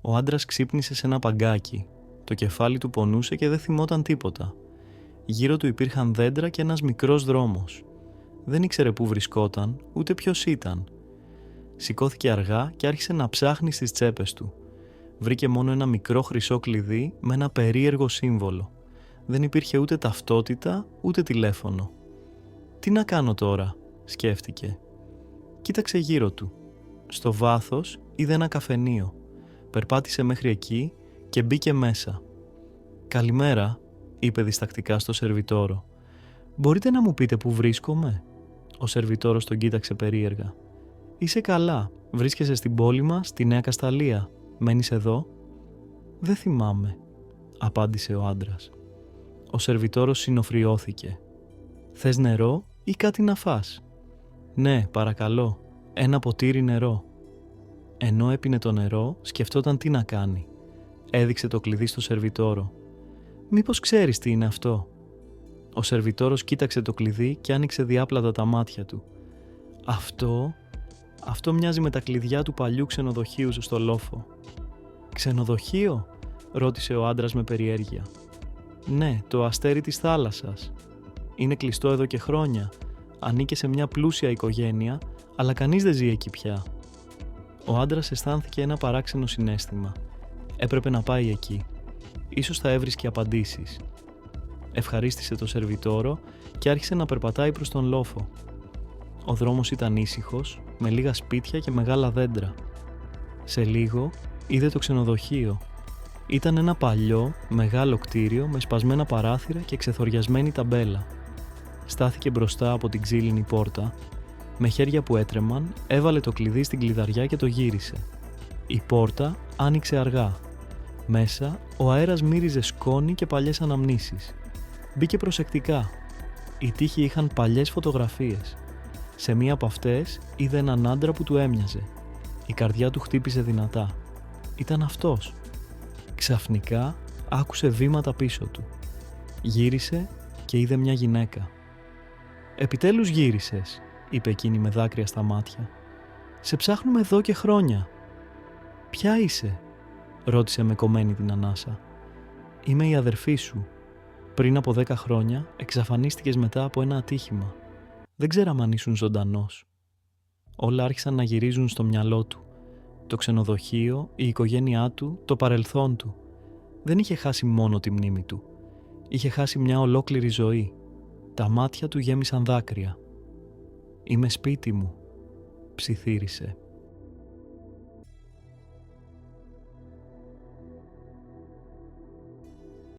Ο άντρας ξύπνησε σε ένα παγκάκι. Το κεφάλι του πονούσε και δεν θυμόταν τίποτα. Γύρω του υπήρχαν δέντρα και ένας μικρός δρόμος. Δεν ήξερε πού βρισκόταν, ούτε ποιος ήταν. Σηκώθηκε αργά και άρχισε να ψάχνει στις τσέπες του. Βρήκε μόνο ένα μικρό χρυσό κλειδί με ένα περίεργο σύμβολο. Δεν υπήρχε ούτε ταυτότητα, ούτε τηλέφωνο. «Τι να κάνω τώρα», σκέφτηκε. Κοίταξε γύρω του. Στο βάθος είδε ένα καφενείο. Περπάτησε μέχρι εκεί και μπήκε μέσα. «Καλημέρα», είπε διστακτικά στο σερβιτόρο. «Μπορείτε να μου πείτε πού βρίσκομαι?» Ο σερβιτόρος τον κοίταξε περίεργα. «Είσαι καλά. Βρίσκεσαι στην πόλη μας, στη Νέα Κασταλία. Μένεις εδώ?» «Δεν θυμάμαι», απάντησε ο άντρας. Ο σερβιτόρος συνοφριώθηκε. «Θες νερό ή κάτι να φας?» «Ναι, παρακαλώ. Ένα ποτήρι νερό». Ενώ έπινε το νερό, σκεφτόταν τι να κάνει. Έδειξε το κλειδί στο σερβιτόρο. «Μήπως ξέρεις τι είναι αυτό?» Ο σερβιτόρος κοίταξε το κλειδί και άνοιξε διάπλατα τα μάτια του. Αυτό μοιάζει με τα κλειδιά του παλιού ξενοδοχείου στο λόφο». «Ξενοδοχείο?» ρώτησε ο άντρας με περιέργεια. «Ναι, το αστέρι της θάλασσας. Είναι κλειστό εδώ και χρόνια. Ανήκε σε μια πλούσια οικογένεια, αλλά κανείς δεν ζει εκεί πια». Ο άντρας αισθάνθηκε ένα παράξενο συναίσθημα. Έπρεπε να πάει εκεί. Ίσως θα έβρισκε απαντήσεις. Ευχαρίστησε το σερβιτόρο και άρχισε να περπατάει προς τον λόφο. Ο δρόμος ήταν ήσυχος, με λίγα σπίτια και μεγάλα δέντρα. Σε λίγο είδε το ξενοδοχείο. Ήταν ένα παλιό, μεγάλο κτίριο με σπασμένα παράθυρα και ξεθοριασμένη ταμπέλα. Στάθηκε μπροστά από την ξύλινη πόρτα. Με χέρια που έτρεμαν, έβαλε το κλειδί στην κλειδαριά και το γύρισε. Η πόρτα άνοιξε αργά. Μέσα, ο αέρας μύριζε σκόνη και παλιές αναμνήσεις. Μπήκε προσεκτικά. Οι τοίχοι είχαν παλιές φωτογραφίες. Σε μία από αυτές είδε έναν άντρα που του έμοιαζε. Η καρδιά του χτύπησε δυνατά. Ήταν αυτός. Ξαφνικά άκουσε βήματα πίσω του. Γύρισε και είδε μια γυναίκα. «Επιτέλους γύρισες», είπε εκείνη με δάκρυα στα μάτια. «Σε ψάχνουμε εδώ και χρόνια». «Ποια είσαι?» ρώτησε με κομμένη την ανάσα. «Είμαι η αδερφή σου. Πριν από 10 χρόνια εξαφανίστηκες μετά από ένα ατύχημα. Δεν ξέραμε αν ήσουν ζωντανός». Όλα άρχισαν να γυρίζουν στο μυαλό του. Το ξενοδοχείο, η οικογένειά του, το παρελθόν του. Δεν είχε χάσει μόνο τη μνήμη του. Είχε χάσει μια ολόκληρη ζωή. Τα μάτια του γέμισαν δάκρυα. «Είμαι σπίτι μου», ψιθύρισε.